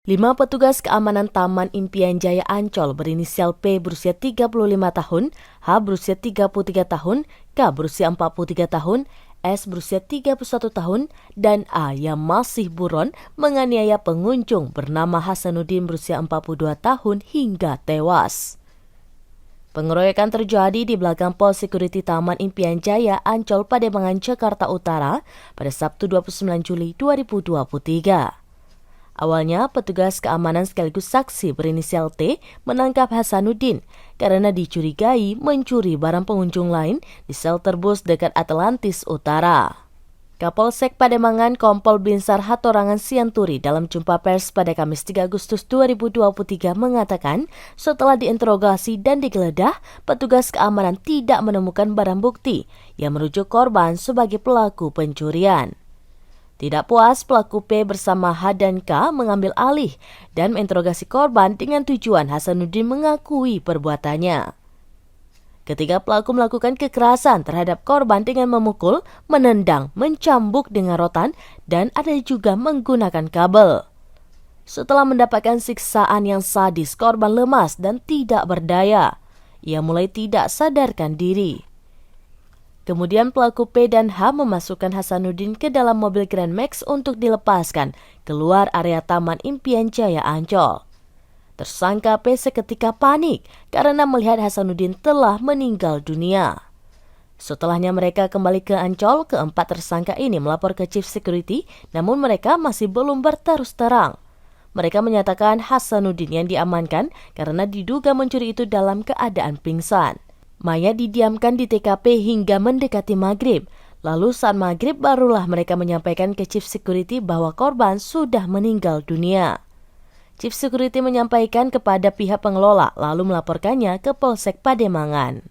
5 petugas keamanan Taman Impian Jaya Ancol berinisial P berusia 35 tahun, H berusia 33 tahun, K berusia 43 tahun, S berusia 31 tahun, dan A yang masih buron menganiaya pengunjung bernama Hasanuddin berusia 42 tahun hingga tewas. Pengeroyokan terjadi di belakang pos security Taman Impian Jaya Ancol Pademangan, Jakarta Utara pada Sabtu 29 Juli 2023. Awalnya, petugas keamanan sekaligus saksi berinisial T menangkap Hasanuddin karena dicurigai mencuri barang pengunjung lain di shelter bus dekat Atlantis Utara. Kapolsek Pademangan Kompol Binsar Hatorangan Sianturi dalam jumpa pers pada Kamis 3 Agustus 2023 mengatakan setelah diinterogasi dan digeledah, petugas keamanan tidak menemukan barang bukti yang merujuk korban sebagai pelaku pencurian. Tidak puas, pelaku P bersama H dan K mengambil alih dan menginterogasi korban dengan tujuan Hasanuddin mengakui perbuatannya. Ketiga pelaku melakukan kekerasan terhadap korban dengan memukul, menendang, mencambuk dengan rotan, dan ada juga menggunakan kabel. Setelah mendapatkan siksaan yang sadis, korban lemas dan tidak berdaya. Ia mulai tidak sadarkan diri. Kemudian pelaku P dan H memasukkan Hasanuddin ke dalam mobil Grand Max untuk dilepaskan keluar area Taman Impian Jaya Ancol. Tersangka P seketika panik karena melihat Hasanuddin telah meninggal dunia. Setelahnya mereka kembali ke Ancol, keempat tersangka ini melapor ke Chief Security, namun mereka masih belum berterus terang. Mereka menyatakan Hasanuddin yang diamankan karena diduga mencuri itu dalam keadaan pingsan. Mayat didiamkan di TKP hingga mendekati maghrib. Lalu saat maghrib barulah mereka menyampaikan ke Chief Security bahwa korban sudah meninggal dunia. Chief Security menyampaikan kepada pihak pengelola lalu melaporkannya ke Polsek Pademangan.